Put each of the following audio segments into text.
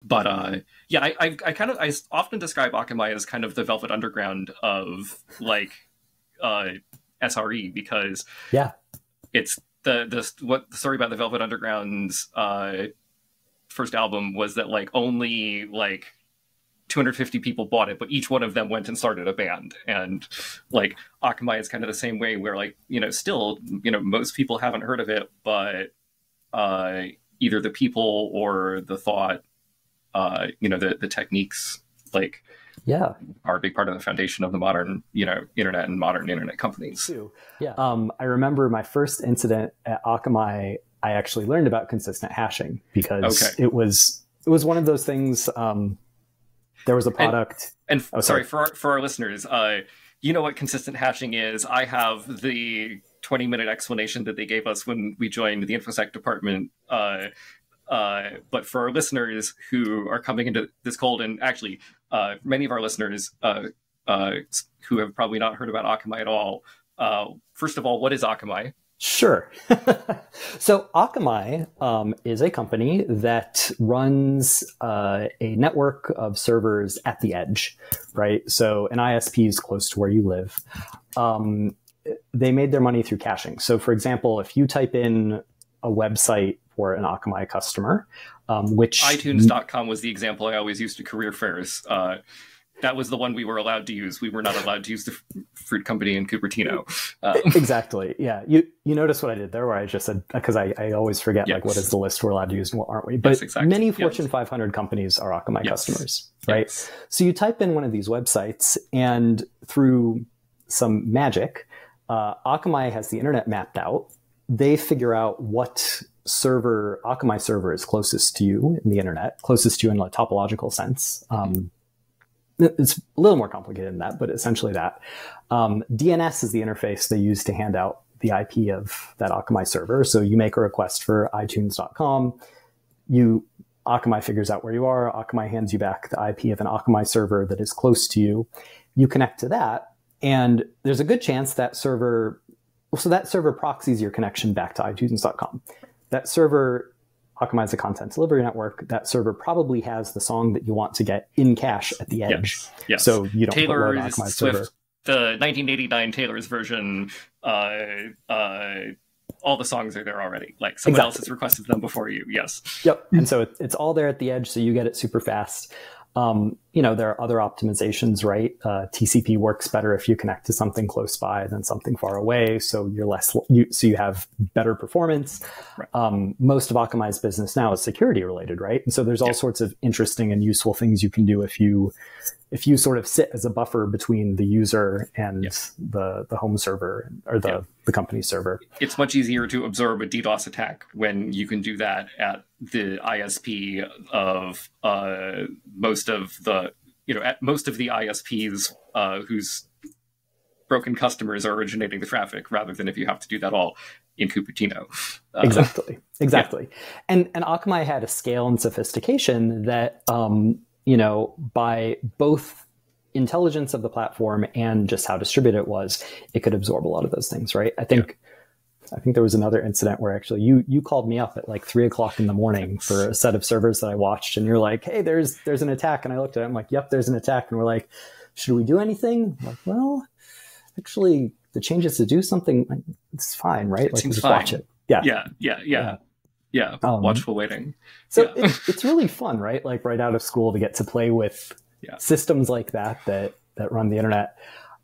But yeah, I often describe Akamai as kind of the Velvet Underground of like SRE, because Yeah. it's the story about the Velvet Underground's first album was that like only like 250 people bought it, but each one of them went and started a band. And like Akamai is kind of the same way, where like, still, most people haven't heard of it, but either the people or the thought, the techniques, like, Yeah. are a big part of the foundation of the modern, internet and modern internet companies. Yeah. I remember my first incident at Akamai, I actually learned about consistent hashing because it was one of those things. There was a product. And sorry, for our listeners, you know what consistent hashing is. I have the 20-minute explanation that they gave us when we joined the InfoSec department. But for our listeners who are coming into this cold, and actually many of our listeners who have probably not heard about Akamai at all, first of all, what is Akamai? Sure. So Akamai is a company that runs a network of servers at the edge, right? So an ISP is close to where you live. They made their money through caching. So for example, if you type in a website for an Akamai customer, which iTunes.com was the example I always used to career fairs. That was the one we were allowed to use. We were not allowed to use the fruit company in Cupertino. Exactly. Yeah. You notice what I did there, where I just said, because I always forget, like, what is the list we're allowed to use and what aren't we? But many Fortune 500 companies are Akamai customers, right? So you type in one of these websites, and through some magic, Akamai has the internet mapped out. They figure out what Akamai server is closest to you in the internet, closest to you in a topological sense. It's a little more complicated than that, but essentially that. DNS is the interface they use to hand out the IP of that Akamai server. So you make a request for iTunes.com. Akamai figures out where you are. Akamai hands you back the IP of an Akamai server that is close to you. You connect to that, and there's a good chance that server proxies your connection back to iTunes.com. That server, Akamai is a content delivery network. That server probably has the song that you want to get in cache at the edge. Yes. So you don't Taylor's put Akamai Swift, server. the 1989 Taylor's version, all the songs are there already. Like someone else has requested them before you. Yes. Yep. And so it's all there at the edge, so you get it super fast. There are other optimizations, right? TCP works better if you connect to something close by than something far away. So you have better performance. Right. Most of Akamai's business now is security related, right? And so there's all sorts of interesting and useful things you can do if you sort of sit as a buffer between the user and the home server or the company server. It's much easier to absorb a DDoS attack when you can do that at the ISP of most of the ISPs whose broken customers are originating the traffic, rather than if you have to do that all in Cupertino. Exactly. And Akamai had a scale and sophistication that by both intelligence of the platform and just how distributed it was, it could absorb a lot of those things, right? I think there was another incident where actually you called me up at like 3:00 in the morning for a set of servers that I watched, and you're like, hey, there's an attack. And I looked at it, I'm like, yep, there's an attack. And we're like, should we do anything? I'm like, well, actually the changes to do something, it's fine, right? Like, just watch it. Yeah. Watchful waiting. So it's really fun, right? Like right out of school to get to play with systems like that run the internet.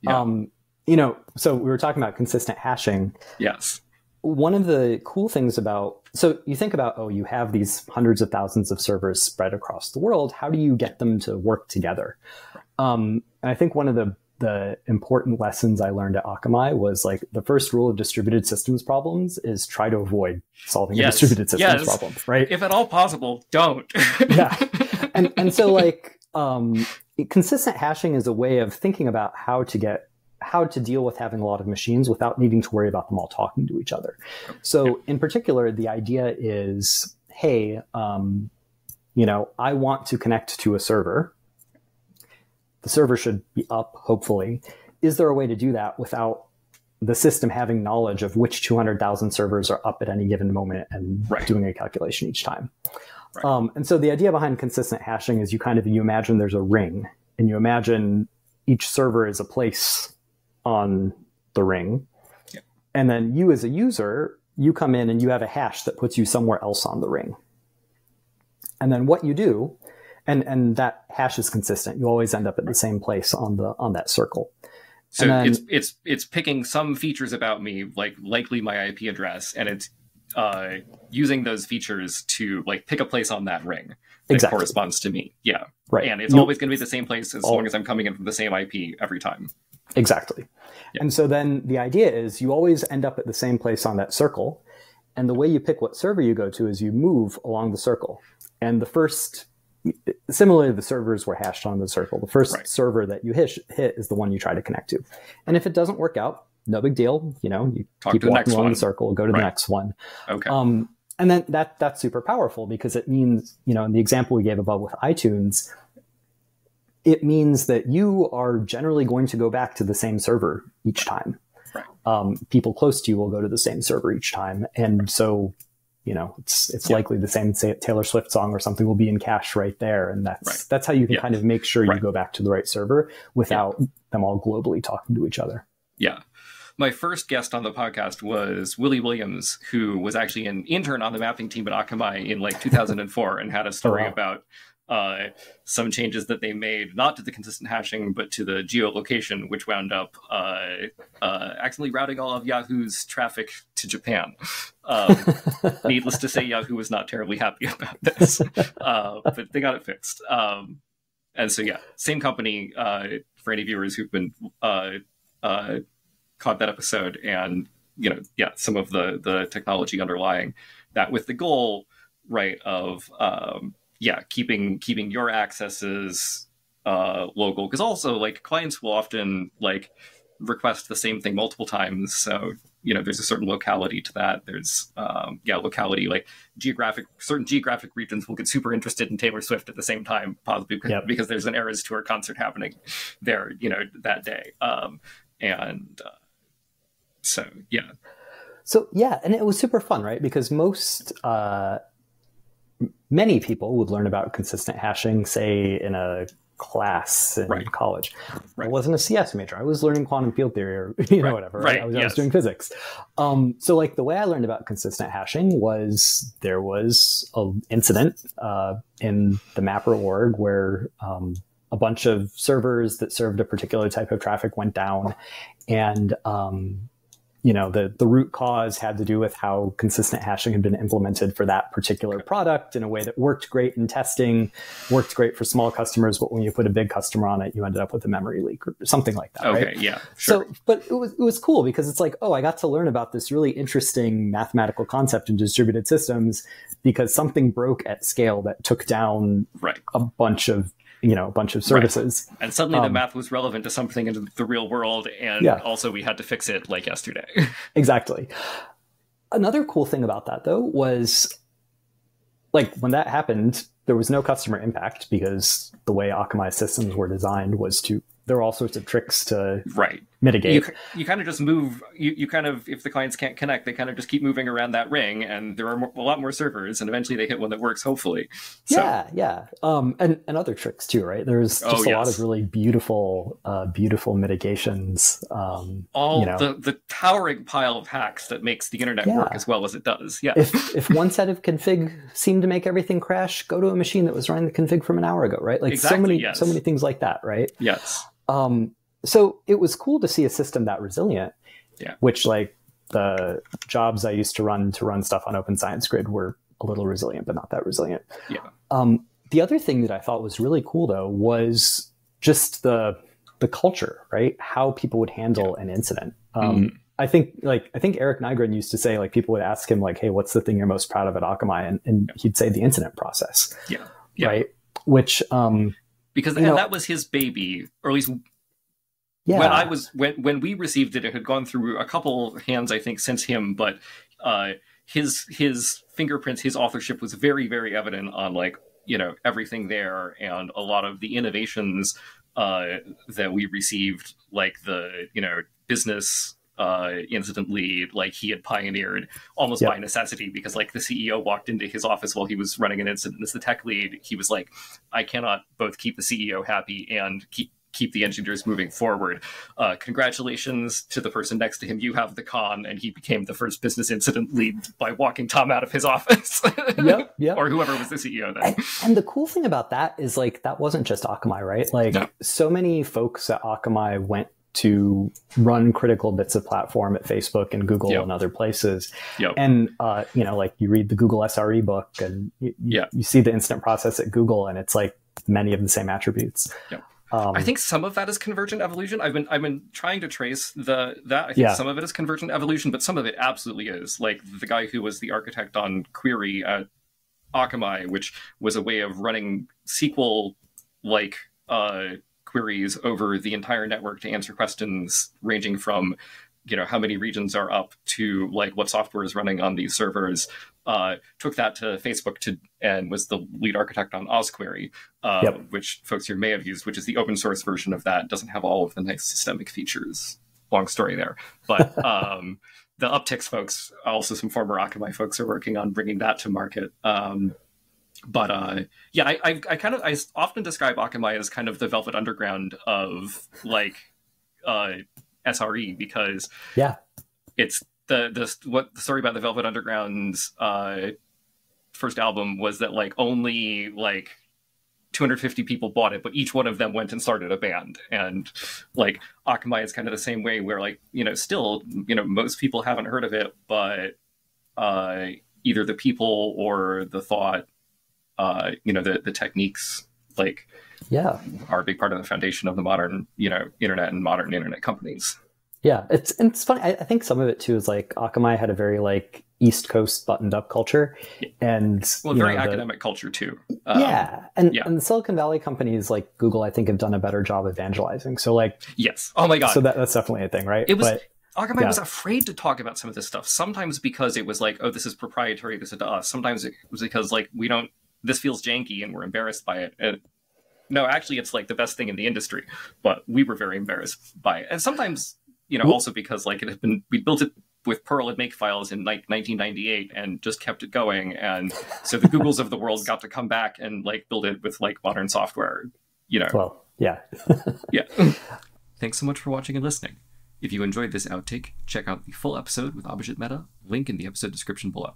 So we were talking about consistent hashing. Yes. One of the cool things so you think about, you have these hundreds of thousands of servers spread across the world. How do you get them to work together? And I think one of the important lessons I learned at Akamai was like the first rule of distributed systems problems is try to avoid solving a distributed systems problem, right? If at all possible, don't. And so like consistent hashing is a way of thinking about how to deal with having a lot of machines without needing to worry about them all talking to each other. So in particular, the idea is, hey, I want to connect to a server. The server should be up, hopefully. Is there a way to do that without the system having knowledge of which 200,000 servers are up at any given moment and doing a calculation each time? And so the idea behind consistent hashing is you imagine there's a ring, and you imagine each server is a place on the ring. Yeah. And then you as a user, you come in and you have a hash that puts you somewhere else on the ring. And then what you do, and that hash is consistent. You always end up at the same place on that circle. So then, it's picking some features about me, like likely my IP address, and it's using those features to like pick a place on that ring that corresponds to me. Yeah. Right. And it's always going to be the same place as long as I'm coming in from the same IP every time. Exactly. Yeah. And so then the idea is you always end up at the same place on that circle. And the way you pick what server you go to is you move along the circle. And similarly, the servers were hashed on the circle. The first server that you hit is the one you try to connect to. And if it doesn't work out, no big deal. You keep walking along the circle, go to the next one. Okay. And then that's super powerful because it means, in the example we gave above with iTunes, it means that you are generally going to go back to the same server each time. Right. People close to you will go to the same server each time. And so, it's likely the same, say, Taylor Swift song or something will be in cache right there. And that's how you can kind of make sure you go back to the right server without them all globally talking to each other. Yeah. My first guest on the podcast was Willie Williams, who was actually an intern on the mapping team at Akamai in like 2004 and had a story about some changes that they made, not to the consistent hashing, but to the geolocation, which wound up accidentally routing all of Yahoo's traffic to Japan. Needless to say, Yahoo was not terribly happy about this, but they got it fixed. And so, same company, for any viewers who've been caught that episode, and some of the technology underlying that, with the goal of keeping your accesses local, because also like clients will often like request the same thing multiple times, so there's a certain locality to that. There's locality, like certain geographic regions will get super interested in Taylor Swift at the same time, possibly because there's an Eras Tour concert happening there that day. And it was super fun, right? Because many people would learn about consistent hashing, say, in a class in college. I wasn't a CS major. I was learning quantum field theory or whatever. Right? I was doing physics. So like the way I learned about consistent hashing was there was an incident in the mapper org where a bunch of servers that served a particular type of traffic went down, and the root cause had to do with how consistent hashing had been implemented for that particular product in a way that worked great in testing, worked great for small customers, but when you put a big customer on it, you ended up with a memory leak or something like that. Okay, right? Yeah, sure. So, but it was cool because it's like, I got to learn about this really interesting mathematical concept in distributed systems because something broke at scale that took down a bunch of services. Right. And suddenly the math was relevant to something in the real world. And also we had to fix it like yesterday. Exactly. Another cool thing about that, though, was like when that happened, there was no customer impact because the way Akamai systems were designed was there were all sorts of tricks to mitigate. You kind of just move, you kind of, if the clients can't connect, they kind of just keep moving around that ring, and there are a lot more servers, and eventually they hit one that works, hopefully. So. Yeah. And other tricks too, right? There's just a lot of really beautiful mitigations. The towering pile of hacks that makes the internet work as well as it does. Yeah. If one set of config seemed to make everything crash, go to a machine that was running the config from an hour ago, right? Like so many things like that, right? Yes. So it was cool to see a system that resilient, which like the jobs I used to run stuff on Open Science Grid were a little resilient, but not that resilient. Yeah. The other thing that I thought was really cool though was just the culture, right? How people would handle an incident. I think Eric Nygren used to say, like, people would ask him like, hey, what's the thing you're most proud of at Akamai? And he'd say the incident process. Yeah. Right. Which, because that was his baby, or at least when we received it, it had gone through a couple hands, I think, since him, but his fingerprints, his authorship was very, very evident on like, everything there, and a lot of the innovations that we received, like the, business incident lead, like he had pioneered almost by necessity, because like the CEO walked into his office while he was running an incident as the tech lead. He was like, I cannot both keep the CEO happy and keep the engineers moving forward. Congratulations to the person next to him. You have the con. And he became the first business incident lead by walking Tom out of his office. Yep. Or whoever was the CEO then. And the cool thing about that is like, that wasn't just Akamai, right? Like so many folks at Akamai went to run critical bits of platform at Facebook and Google and other places. And, like you read the Google SRE book and you see the incident process at Google, and it's like many of the same attributes. I think some of that is convergent evolution. I've been trying to trace that. I think some of it is convergent evolution, but some of it absolutely is. Like the guy who was the architect on Query at Akamai, which was a way of running SQL like queries over the entire network to answer questions ranging from, how many regions are up to like what software is running on these servers. Took that to Facebook and was the lead architect on OzQuery, which folks here may have used, which is the open source version of that. It doesn't have all of the nice systemic features. Long story there. But the Upticks folks, also some former Akamai folks, are working on bringing that to market. I often describe Akamai as kind of the velvet underground of like SRE, because it's the story about the Velvet Underground's first album was that like only like 250 people bought it, but each one of them went and started a band. And like Akamai is kind of the same way, where like, still, most people haven't heard of it, but either the people or the thought, the techniques like are a big part of the foundation of the modern, internet and modern internet companies. Yeah, it's funny. I think some of it too is like Akamai had a very like East Coast buttoned up culture, and very academic culture too. And the Silicon Valley companies like Google, I think, have done a better job evangelizing. So like, yes, oh my god, so that's definitely a thing, right? Akamai was afraid to talk about some of this stuff. Sometimes because it was like, oh, this is proprietary, this is to us. Sometimes it was because like this feels janky and we're embarrassed by it. No, actually, it's like the best thing in the industry, but we were very embarrassed by it. And sometimes, also because like we built it with Perl and Makefiles in like 1998 and just kept it going. And so the Googles of the world got to come back and like build it with like modern software, Well, yeah. Thanks so much for watching and listening. If you enjoyed this outtake, check out the full episode with Abhijit Mehta, link in the episode description below.